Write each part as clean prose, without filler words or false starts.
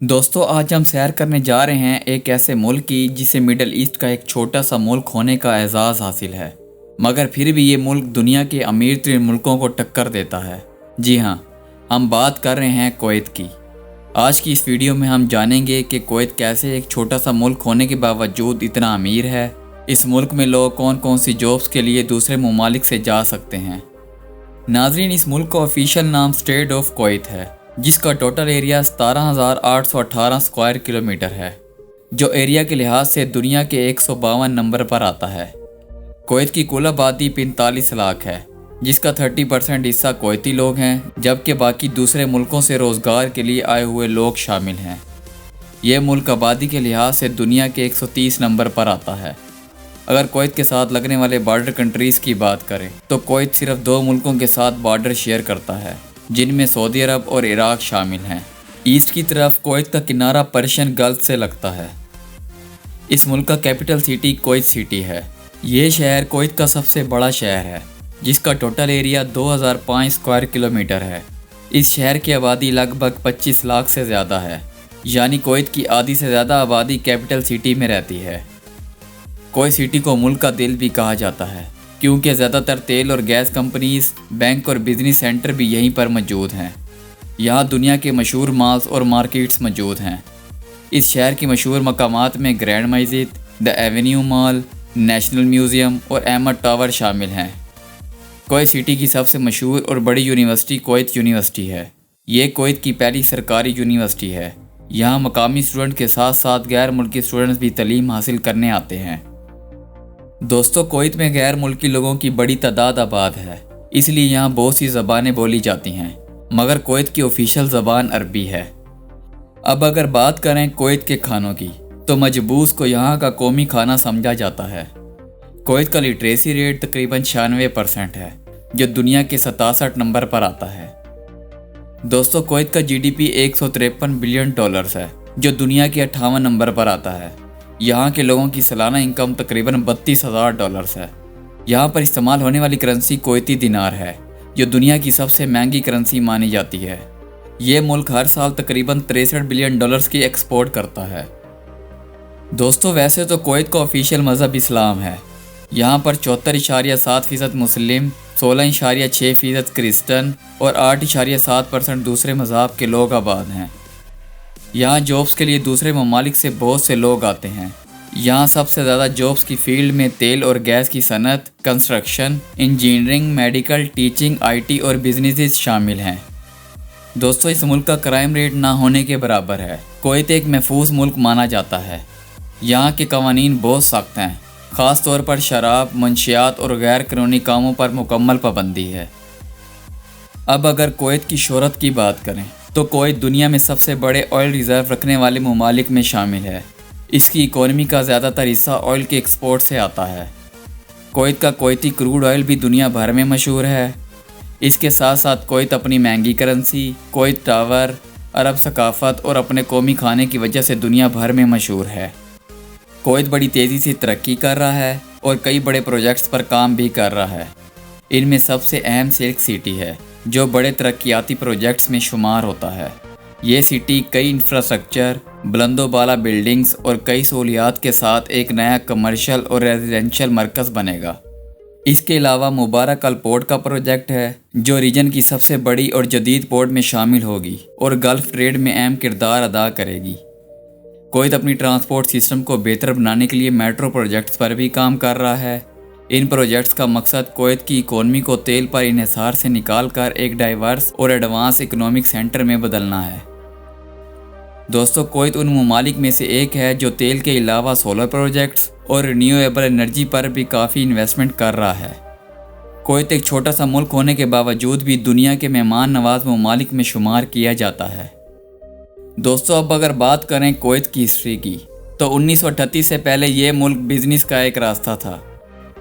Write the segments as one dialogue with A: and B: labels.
A: دوستو آج ہم سیر کرنے جا رہے ہیں ایک ایسے ملک کی جسے مڈل ایسٹ کا ایک چھوٹا سا ملک ہونے کا اعزاز حاصل ہے، مگر پھر بھی یہ ملک دنیا کے امیر ترین ملکوں کو ٹکر دیتا ہے۔ جی ہاں، ہم بات کر رہے ہیں کویت کی۔ آج کی اس ویڈیو میں ہم جانیں گے کہ کویت کیسے ایک چھوٹا سا ملک ہونے کے باوجود اتنا امیر ہے۔ اس ملک میں لوگ کون کون سی جابز کے لیے دوسرے ممالک سے جا سکتے ہیں۔ ناظرین، اس ملک کا آفیشیل نام اسٹیٹ آف کویت ہے، جس کا ٹوٹل ایریا 17,818 اسکوائر کلومیٹر ہے، جو ایریا کے لحاظ سے دنیا کے 152 نمبر پر آتا ہے۔ کویت کی کل آبادی 45 لاکھ ہے، جس کا 30% حصہ کویتی لوگ ہیں، جبکہ باقی دوسرے ملکوں سے روزگار کے لیے آئے ہوئے لوگ شامل ہیں۔ یہ ملک آبادی کے لحاظ سے دنیا کے 130 نمبر پر آتا ہے۔ اگر کویت کے ساتھ لگنے والے بارڈر کنٹریز کی بات کریں تو کویت صرف 2 ملکوں کے ساتھ بارڈر شیئر کرتا ہے، جن میں سعودی عرب اور عراق شامل ہیں۔ ایسٹ کی طرف کویت کا کنارہ پرشین گلف سے لگتا ہے۔ اس ملک کا کیپٹل سٹی کویت سٹی ہے۔ یہ شہر کویت کا سب سے بڑا شہر ہے، جس کا ٹوٹل ایریا 2005 اسکوائر کلومیٹر ہے۔ اس شہر کی آبادی لگ بھگ 25 لاکھ سے زیادہ ہے، یعنی کویت کی آدھی سے زیادہ آبادی کیپٹل سٹی میں رہتی ہے۔ کویت سٹی کو ملک کا دل بھی کہا جاتا ہے، کیونکہ زیادہ تر تیل اور گیس کمپنیز، بینک اور بزنس سینٹر بھی یہیں پر موجود ہیں۔ یہاں دنیا کے مشہور مالز اور مارکیٹس موجود ہیں۔ اس شہر کی مشہور مقامات میں گرینڈ مسجد، دی ایونیو مال، نیشنل میوزیم اور احمد ٹاور شامل ہیں۔ کویت سٹی کی سب سے مشہور اور بڑی یونیورسٹی کویت یونیورسٹی ہے۔ یہ کویت کی پہلی سرکاری یونیورسٹی ہے۔ یہاں مقامی اسٹوڈنٹ کے ساتھ ساتھ غیر ملکی اسٹوڈنٹس بھی تعلیم حاصل کرنے آتے ہیں۔ دوستو، کویت میں غیر ملکی لوگوں کی بڑی تعداد آباد ہے، اس لیے یہاں بہت سی زبانیں بولی جاتی ہیں، مگر کویت کی آفیشیل زبان عربی ہے۔ اب اگر بات کریں کویت کے کھانوں کی تو مجبوس کو یہاں کا قومی کھانا سمجھا جاتا ہے۔ کویت کا لٹریسی ریٹ تقریباً 96% ہے، جو دنیا کے 67 نمبر پر آتا ہے۔ دوستو، کویت کا جی ڈی پی $153 بلین ہے، جو دنیا کے 58 نمبر پر آتا ہے۔ یہاں کے لوگوں کی سالانہ انکم تقریباً $32,000 ہے۔ یہاں پر استعمال ہونے والی کرنسی کویتی دینار ہے، جو دنیا کی سب سے مہنگی کرنسی مانی جاتی ہے۔ یہ ملک ہر سال تقریباً $63 بلین کی ایکسپورٹ کرتا ہے۔ دوستو، ویسے تو کویت کا آفیشیل مذہب اسلام ہے۔ یہاں پر 74.7% مسلم، 16.6% کرسچن اور 8.7% دوسرے مذہب کے لوگ آباد ہیں۔ یہاں جابز کے لیے دوسرے ممالک سے بہت سے لوگ آتے ہیں۔ یہاں سب سے زیادہ جابز کی فیلڈ میں تیل اور گیس کی صنعت، construction, engineering, medical, teaching, I T اور بزنسز شامل ہیں۔ دوستو، اس ملک کا کرائم ریٹ نہ ہونے کے برابر ہے۔ کویت ایک محفوظ ملک مانا جاتا ہے۔ یہاں کے قوانین بہت سخت ہیں، خاص طور پر شراب، منشیات اور غیر قانونی کاموں پر مکمل پابندی ہے۔ اب اگر کویت کی شہرت کی بات کریں تو کویت دنیا میں سب سے بڑے آئل ریزرو رکھنے والے ممالک میں شامل ہے۔ اس کی اکانومی کا زیادہ تر حصہ آئل کے ایکسپورٹ سے آتا ہے۔ کویت کا کویتی کروڈ آئل بھی دنیا بھر میں مشہور ہے۔ اس کے ساتھ ساتھ کویت اپنی مہنگی کرنسی، کویت ٹاور، عرب ثقافت اور اپنے قومی کھانے کی وجہ سے دنیا بھر میں مشہور ہے۔ کویت بڑی تیزی سے ترقی کر رہا ہے اور کئی بڑے پروجیکٹس پر کام بھی کر رہا ہے۔ ان میں سب سے اہم سلک سٹی ہے، جو بڑے ترقیاتی پروجیکٹس میں شمار ہوتا ہے۔ یہ سٹی کئی انفراسٹرکچر، بلند و بالا بلڈنگز اور کئی سہولیات کے ساتھ ایک نیا کمرشل اور ریزیڈینشل مرکز بنے گا۔ اس کے علاوہ مبارک ال پورٹ کا پروجیکٹ ہے، جو ریجن کی سب سے بڑی اور جدید پورٹ میں شامل ہوگی اور گلف ٹریڈ میں اہم کردار ادا کرے گی۔ کویت اپنی ٹرانسپورٹ سسٹم کو بہتر بنانے کے لیے میٹرو پروجیکٹس پر بھی کام کر رہا ہے۔ ان پروجیکٹس کا مقصد کویت کی اکانومی کو تیل پر انحصار سے نکال کر ایک ڈائیورس اور ایڈوانس اکنامک سینٹر میں بدلنا ہے۔ دوستو، کویت ان ممالک میں سے ایک ہے جو تیل کے علاوہ سولر پروجیکٹس اور رینیویبل انرجی پر بھی کافی انویسٹمنٹ کر رہا ہے۔ کویت ایک چھوٹا سا ملک ہونے کے باوجود بھی دنیا کے مہمان نواز ممالک میں شمار کیا جاتا ہے۔ دوستو، اب اگر بات کریں کویت کی ہسٹری کی تو 1938 سے پہلے یہ ملک بزنس کا ایک راستہ تھا۔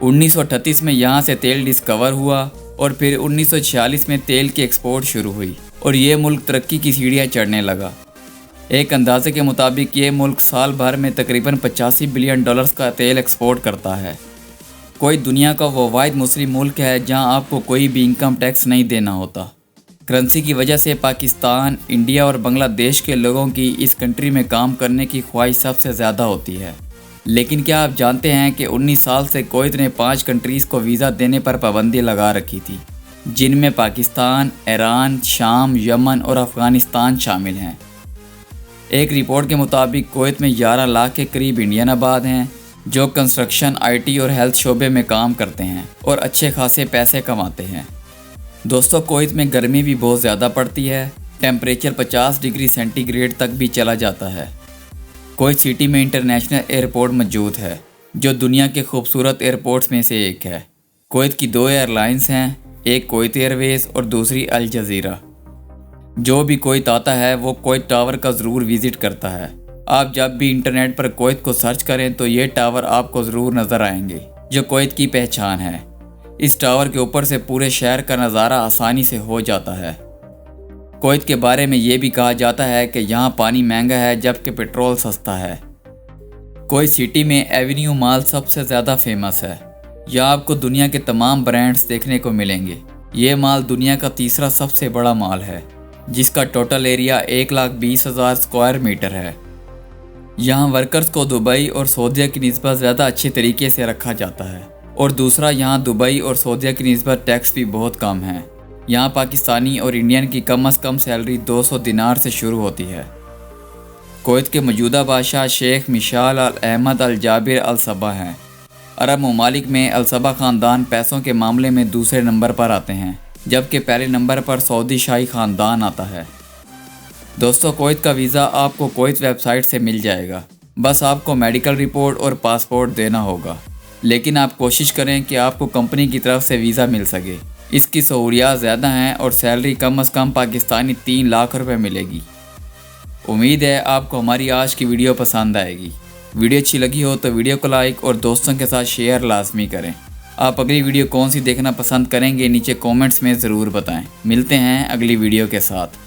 A: 1938 میں یہاں سے تیل ڈسکور ہوا اور پھر 1946 میں تیل کی ایکسپورٹ شروع ہوئی اور یہ ملک ترقی کی سیڑھیاں چڑھنے لگا۔ ایک اندازے کے مطابق یہ ملک سال بھر میں تقریباً $85 بلین کا تیل ایکسپورٹ کرتا ہے۔ کویت دنیا کا وہ واحد مسلم ملک ہے جہاں آپ کو کوئی بھی انکم ٹیکس نہیں دینا ہوتا۔ کرنسی کی وجہ سے پاکستان، انڈیا اور بنگلہ دیش کے لوگوں کی اس کنٹری میں کام کرنے کی خواہش سب سے زیادہ ہوتی ہے۔ لیکن کیا آپ جانتے ہیں کہ 19 سال سے کویت نے 5 کنٹریز کو ویزا دینے پر پابندی لگا رکھی تھی، جن میں پاکستان، ایران، شام، یمن اور افغانستان شامل ہیں۔ ایک رپورٹ کے مطابق کویت میں 11 لاکھ کے قریب انڈین آباد ہیں جو کنسٹرکشن، آئی ٹی اور ہیلتھ شعبے میں کام کرتے ہیں اور اچھے خاصے پیسے کماتے ہیں۔ دوستو، کویت میں گرمی بھی بہت زیادہ پڑتی ہے، ٹیمپریچر 50 ڈگری سینٹی گریڈ تک بھی چلا جاتا ہے۔ کویت سٹی میں انٹرنیشنل ایئرپورٹ موجود ہے جو دنیا کے خوبصورت ایئرپورٹس میں سے ایک ہے۔ کویت کی 2 ایئر لائنز ہیں، ایک کویت ایئر ویز اور دوسری الجزیرہ۔ جو بھی کویت آتا ہے وہ کویت ٹاور کا ضرور وزٹ کرتا ہے۔ آپ جب بھی انٹرنیٹ پر کویت کو سرچ کریں تو یہ ٹاور آپ کو ضرور نظر آئیں گے جو کویت کی پہچان ہے۔ اس ٹاور کے اوپر سے پورے شہر کا نظارہ آسانی سے ہو جاتا ہے۔ کویت کے بارے میں یہ بھی کہا جاتا ہے کہ یہاں پانی مہنگا ہے جبکہ پیٹرول سستا ہے۔ کویت سٹی میں ایونیو مال سب سے زیادہ فیمس ہے۔ یہاں آپ کو دنیا کے تمام برانڈز دیکھنے کو ملیں گے۔ یہ مال دنیا کا تیسرا سب سے بڑا مال ہے جس کا ٹوٹل ایریا 1,20,000 اسکوائر میٹر ہے۔ یہاں ورکرز کو دبئی اور سعودیہ کی نسبت زیادہ اچھے طریقے سے رکھا جاتا ہے، اور دوسرا یہاں دبئی اور سعودیہ کی نسبت ٹیکس بھی بہت کم ہے۔ یہاں پاکستانی اور انڈین کی کم از کم سیلری 200 دینار سے شروع ہوتی ہے۔ کویت کے موجودہ بادشاہ شیخ مشعل الاحمد الجابر الصباح ہیں۔ عرب ممالک میں الصباح خاندان پیسوں کے معاملے میں دوسرے نمبر پر آتے ہیں، جبکہ پہلے نمبر پر سعودی شاہی خاندان آتا ہے۔ دوستو، کویت کا ویزا آپ کو کویت ویب سائٹ سے مل جائے گا، بس آپ کو میڈیکل رپورٹ اور پاسپورٹ دینا ہوگا۔ لیکن آپ کوشش کریں کہ آپ کو کمپنی کی طرف سے ویزا مل سکے۔ اس کی سہولیات زیادہ ہیں اور سیلری کم از کم پاکستانی 3 لاکھ روپے ملے گی۔ امید ہے آپ کو ہماری آج کی ویڈیو پسند آئے گی۔ ویڈیو اچھی لگی ہو تو ویڈیو کو لائک اور دوستوں کے ساتھ شیئر لازمی کریں۔ آپ اگلی ویڈیو کون سی دیکھنا پسند کریں گے نیچے کومنٹس میں ضرور بتائیں۔ ملتے ہیں اگلی ویڈیو کے ساتھ۔